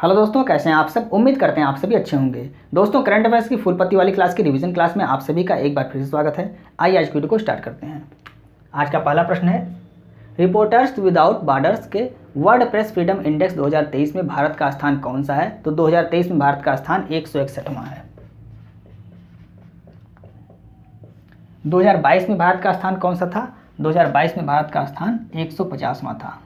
Hello दोस्तों, कैसे हैं आप सब। उम्मीद करते हैं आप सभी अच्छे होंगे। दोस्तों, करंट अफेयर्स की फुल पत्ती वाली क्लास की रिवीजन क्लास में आप सभी का एक बार फिर से स्वागत है। आइए आज की वीडियो को स्टार्ट करते हैं। आज का पहला प्रश्न है, रिपोर्टर्स विदाउट बॉर्डर्स के वर्ल्ड प्रेस फ्रीडम इंडेक्स 2023 में भारत का स्थान कौन सा है। तो 2023 में भारत का स्थान 161वां है। 2022 में भारत का स्थान कौन सा था। 2022 में भारत का स्थान 150वां था।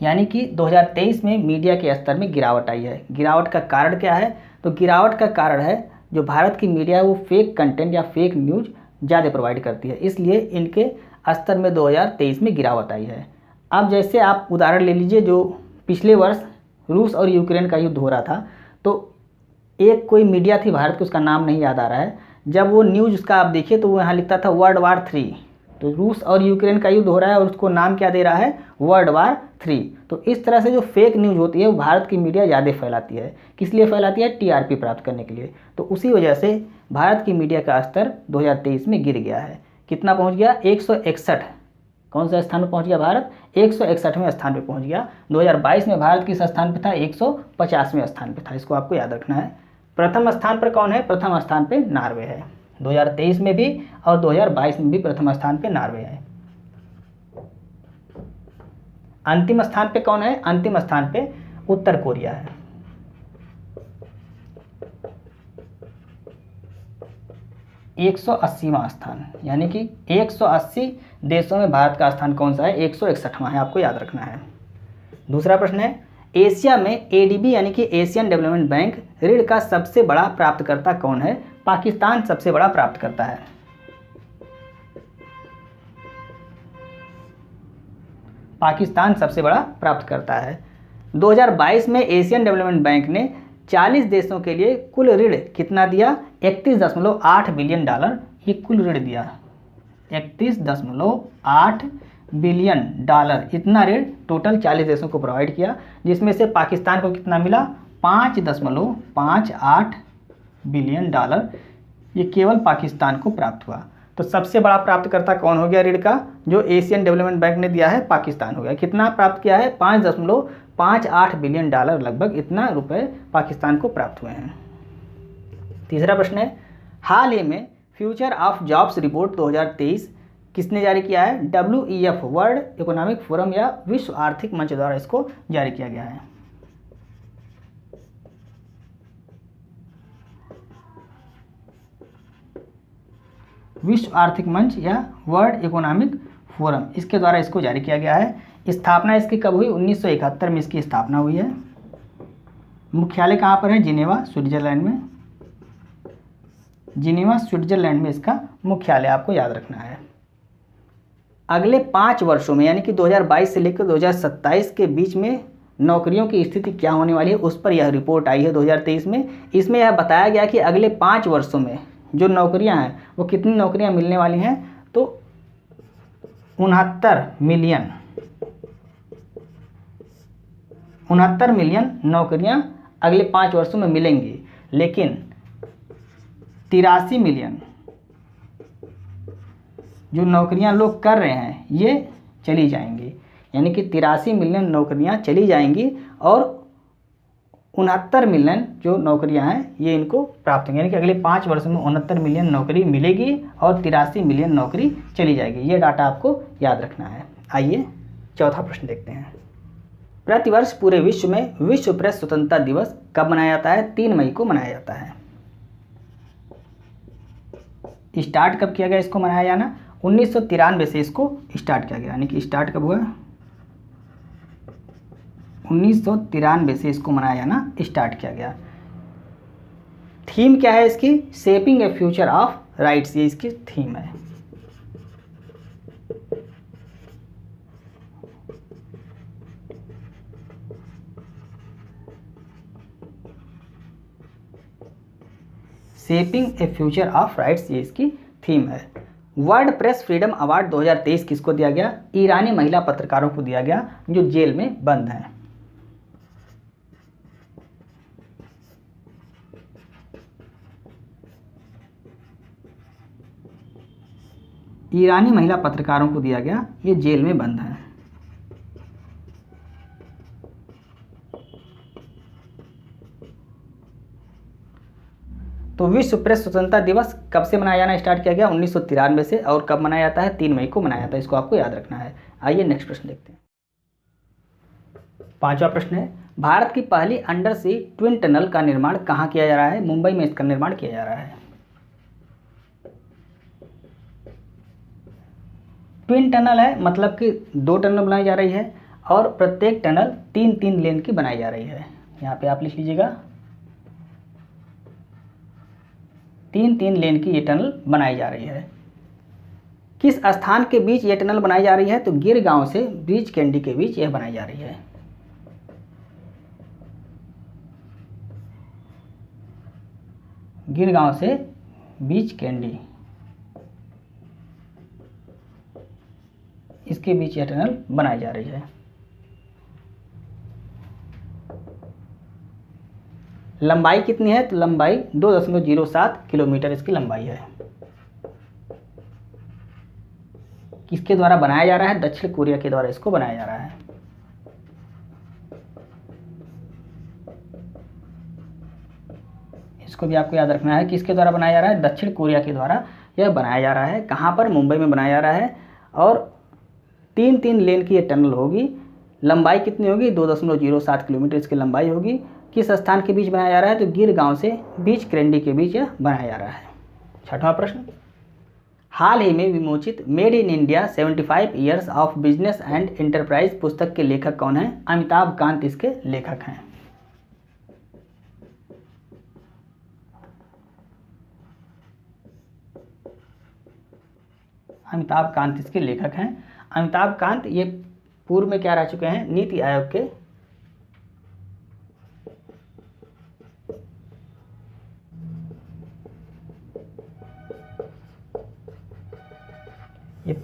यानी कि 2023 में मीडिया के स्तर में गिरावट आई है। गिरावट का कारण क्या है। तो गिरावट का कारण है जो भारत की मीडिया है वो फेक कंटेंट या फेक न्यूज़ ज़्यादा प्रोवाइड करती है, इसलिए इनके स्तर में 2023 में गिरावट आई है। अब जैसे आप उदाहरण ले लीजिए, जो पिछले वर्ष रूस और यूक्रेन का युद्ध हो रहा था, तो एक कोई मीडिया थी भारत की, उसका नाम नहीं याद आ रहा है। जब वो न्यूज़ उसका आप देखिए तो वो यहाँ लिखता था वर्ल्ड वार 3। तो रूस और यूक्रेन का युद्ध हो रहा है और उसको नाम क्या दे रहा है, वर्ल्ड वार 3। तो इस तरह से जो फेक न्यूज़ होती है वो भारत की मीडिया ज़्यादा फैलाती है। किस लिए फैलाती है, टीआरपी प्राप्त करने के लिए। तो उसी वजह से भारत की मीडिया का स्तर 2023 में गिर गया है। कितना पहुंच गया, 161। कौन सा स्थान पर पहुंच गया भारत, 161वें स्थान पर पहुंच गया। 2022 में भारत किस स्थान पर था, 150वें स्थान पर था। इसको आपको याद रखना है। प्रथम स्थान पर कौन है, प्रथम स्थान पर नॉर्वे है। 2023 में भी और 2022 में भी प्रथम स्थान पे नॉर्वे है। अंतिम स्थान पे कौन है, अंतिम स्थान पे उत्तर कोरिया है। एक 180वां स्थान, यानी कि 180 देशों में भारत का स्थान कौन सा है, 161वां है। आपको याद रखना है। दूसरा प्रश्न है, एशिया में एडीबी यानी कि एशियन डेवलपमेंट बैंक ऋण का सबसे बड़ा प्राप्तकर्ता कौन है। पाकिस्तान सबसे बड़ा प्राप्तकर्ता है। पाकिस्तान सबसे बड़ा प्राप्तकर्ता है। 2022 में एशियन डेवलपमेंट बैंक ने 40 देशों के लिए कुल ऋण कितना दिया, 31.8 बिलियन डॉलर। ये कुल ऋण दिया 31.8 बिलियन डॉलर। इतना ऋण टोटल 40 देशों को प्रोवाइड किया, जिसमें से पाकिस्तान को कितना मिला, 5.58 बिलियन डॉलर। ये केवल पाकिस्तान को प्राप्त हुआ। तो सबसे बड़ा प्राप्तकर्ता कौन हो गया ऋण का, जो एशियन डेवलपमेंट बैंक ने दिया है, पाकिस्तान हो गया। कितना प्राप्त किया है, 5.58 बिलियन डॉलर, लगभग इतना रुपए पाकिस्तान को प्राप्त हुए हैं। तीसरा प्रश्न है, हाल ही में फ्यूचर ऑफ जॉब्स रिपोर्ट 2023 किसने जारी किया है। WEF वर्ल्ड इकोनॉमिक फोरम या विश्व आर्थिक मंच द्वारा इसको जारी किया गया है। विश्व आर्थिक मंच या वर्ल्ड इकोनॉमिक फोरम, इसके द्वारा इसको जारी किया गया है। स्थापना इसकी कब हुई, 1971 में इसकी स्थापना हुई है। मुख्यालय कहाँ पर है, जिनेवा स्विट्जरलैंड में। जिनेवा स्विट्जरलैंड में इसका मुख्यालय, आपको याद रखना है। अगले 5 वर्षों में यानी कि 2022 से लेकर 2027 के बीच में नौकरियों की स्थिति क्या होने वाली है, उस पर यह रिपोर्ट आई है 2023 में। इसमें यह बताया गया कि अगले 5 वर्षों में जो नौकरियां हैं वो कितनी नौकरियां मिलने वाली हैं। तो 69 मिलियन नौकरियां अगले 5 वर्षों में मिलेंगी, लेकिन 83 मिलियन जो नौकरियां लोग कर रहे हैं ये चली जाएंगी। यानी कि 83 मिलियन नौकरियां चली जाएंगी और 69 मिलियन जो नौकरियां हैं ये इनको प्राप्त होंगी। यानी कि अगले 5 वर्षों में 69 मिलियन नौकरी मिलेगी और 83 मिलियन नौकरी चली जाएगी। ये डाटा आपको याद रखना है। आइए चौथा प्रश्न देखते हैं। प्रतिवर्ष पूरे विश्व में विश्व प्रेस स्वतंत्रता दिवस कब मनाया जाता है, 3 मई को मनाया जाता है। स्टार्ट कब किया गया इसको मनाया जाना, 1993 से इसको स्टार्ट किया गया। यानी कि स्टार्ट कब हुआ, 1993 से इसको मनाया जाना स्टार्ट किया गया। थीम क्या है इसकी, shaping A future of rights, ये इसकी थीम है। Shaping A future of rights, ये इसकी थीम है। वर्ल्ड प्रेस फ्रीडम अवार्ड 2023 किसको दिया गया, ईरानी महिला पत्रकारों को दिया गया जो जेल में बंद हैं। ईरानी महिला पत्रकारों को दिया गया, ये जेल में बंद हैं। तो विश्व प्रेस स्वतंत्रता दिवस कब से मनाया जाना स्टार्ट किया गया? 1993 से। और कब मनाया जाता है? 3 मई को मनाया जाता है। इसको आपको याद रखना है। आइए नेक्स्ट प्रश्न देखते हैं। 5वां प्रश्न है, भारत की पहली अंडर सी ट्विन टनल का निर्माण कहाँ किया जा रहा है? मुंबई में इसका निर्माण किया जा रहा है। ट्विन टनल है मतलब कि 2 टनल बनाई जा रही है और प्रत्येक टनल 3-3 लेन की बनाई जा रही है। यहाँ पे आप लिख लीजिएगा 3-3 लेन की ये टनल बनाई जा रही है। किस स्थान के बीच ये टनल बनाई जा रही है? तो गिर गांव से ब्रिज कैंडी के बीच यह बनाई जा रही है। गिर गांव से बीच कैंडी, इसके बीच यह टनल बनाई जा रही है। लंबाई कितनी है? तो लंबाई 2.07 किलोमीटर इसकी लंबाई है। किसके द्वारा बनाया जा रहा है? दक्षिण कोरिया के द्वारा इसको बनाया जा रहा है। इसको भी आपको याद रखना है, किसके द्वारा बनाया जा रहा है? दक्षिण कोरिया के द्वारा यह बनाया जा रहा है। कहाँ पर? मुंबई में बनाया जा रहा है। और 3-3 लेन की यह टनल होगी। लंबाई कितनी होगी? 2.07 किलोमीटर इसकी लंबाई होगी। किस स्थान के बीच बनाया जा रहा है? तो गिर गांव से बीच कैंडी के बीच यह बनाया जा रहा है। 6वां प्रश्न, हाल ही में विमोचित made in India 75 years of business and enterprise पुस्तक के लेखक कौन हैं? अमिताभ कांत इसके लेखक हैं। अमिताभ कांत इसके लेखक हैं। अमिताभ कांत ये पूर्व में क्या रह चुके हैं? नीति आयोग के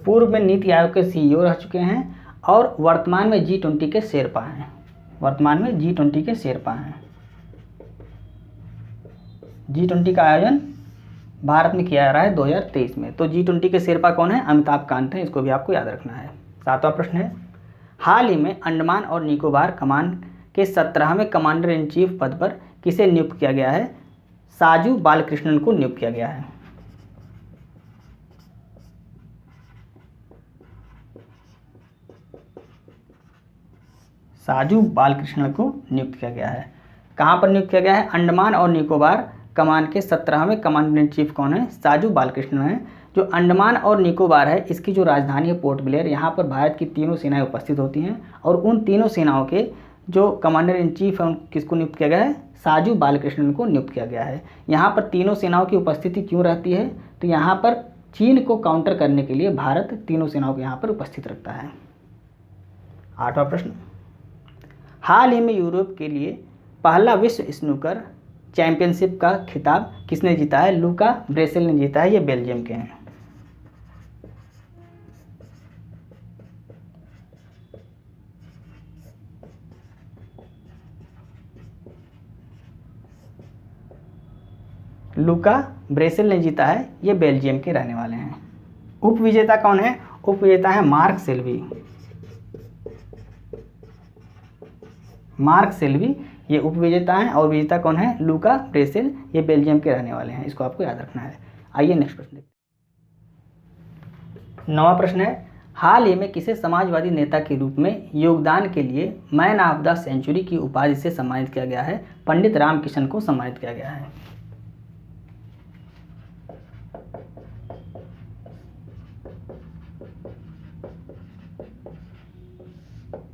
पूर्व में नीति आयोग के सीईओ रह चुके हैं और वर्तमान में G20 के शेरपा हैं। वर्तमान में G20 के शेरपा हैं। G20 का आयोजन भारत में किया जा रहा है 2023 में। तो G20 के शेरपा कौन है? अमिताभ कांत हैं। इसको भी आपको याद रखना है। 7वां प्रश्न है, हाल ही में अंडमान और निकोबार कमान के 17वें कमांडर इन चीफ पद पर किसे नियुक्त किया गया है? साजू बालकृष्णन को नियुक्त किया गया है। साजू बालकृष्णन को नियुक्त किया गया है। कहाँ पर नियुक्त किया गया है? अंडमान और निकोबार कमान के 17वें कमांडर इन चीफ कौन है? साजू बालकृष्णन हैं। जो अंडमान और निकोबार है इसकी जो राजधानी है पोर्ट ब्लेयर, यहाँ पर भारत की तीनों सेनाएं उपस्थित होती हैं और उन तीनों सेनाओं के जो कमांडर इन चीफ है किसको नियुक्त किया गया है? साजू बालकृष्णन को नियुक्त किया गया है। यहाँ पर तीनों सेनाओं की उपस्थिति क्यों रहती है? तो यहाँ पर चीन को काउंटर करने के लिए भारत तीनों सेनाओं को यहाँ पर उपस्थित रखता है। 8वां प्रश्न, हाल ही में यूरोप के लिए पहला विश्व स्नूकर चैंपियनशिप का खिताब किसने जीता है? लूका ब्रेसेल ने जीता है। ये बेल्जियम के हैं। लूका ब्रेसेल ने जीता है। ये बेल्जियम के रहने वाले हैं। उपविजेता कौन है? उपविजेता है मार्क सेल्वी। मार्क सेल्वी ये उपविजेता हैं और विजेता कौन है? लूका ब्रेसेल। ये बेल्जियम के रहने वाले हैं। इसको आपको याद रखना है। आइए नेक्स्ट प्रश्न देखते हैं। 9वां प्रश्न है, हाल ही में किसे समाजवादी नेता के रूप में योगदान के लिए मैन ऑफ द सेंचुरी की उपाधि से सम्मानित किया गया है? पंडित रामकिशन को सम्मानित किया गया है।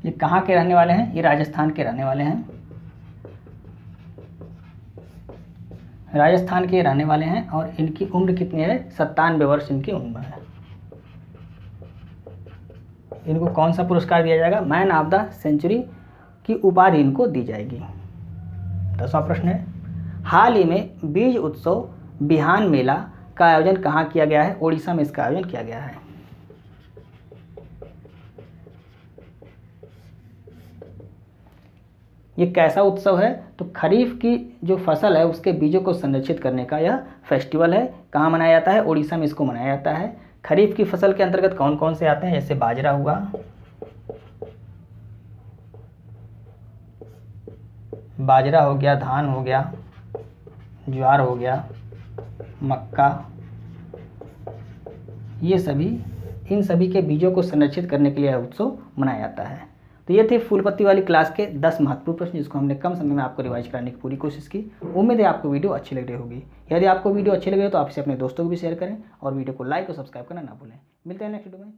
ये कहाँ के रहने वाले हैं? ये राजस्थान के रहने वाले हैं। राजस्थान के रहने वाले हैं और इनकी उम्र कितनी है? 97 वर्ष इनकी उम्र है। इनको कौन सा पुरस्कार दिया जाएगा? मैन ऑफ द सेंचुरी की उपाधि इनको दी जाएगी। 10वां प्रश्न है, हाल ही में बीज उत्सव बिहान मेला का आयोजन कहाँ किया गया है? ओडिशा में इसका आयोजन किया गया है। ये कैसा उत्सव है? तो खरीफ की जो फसल है उसके बीजों को संरक्षित करने का यह फेस्टिवल है। कहाँ मनाया जाता है? ओडिशा में इसको मनाया जाता है। खरीफ की फसल के अंतर्गत कौन कौन से आते हैं? जैसे बाजरा हुआ, बाजरा हो गया, धान हो गया, ज्वार हो गया, मक्का, ये सभी, इन सभी के बीजों को संरक्षित करने के लिए यह उत्सव मनाया जाता है। तो ये थे फूल पत्ती वाली क्लास के 10 महत्वपूर्ण प्रश्न, जिसको हमने कम समय में आपको रिवाइज कराने की पूरी कोशिश की। उम्मीद है आपको वीडियो अच्छी लग रही होगी। यदि आपको वीडियो अच्छी लगे तो आप इसे अपने दोस्तों को भी शेयर करें और वीडियो को लाइक और सब्सक्राइब करना ना भूलें। मिलते हैं नेक्स्ट वीडियो में।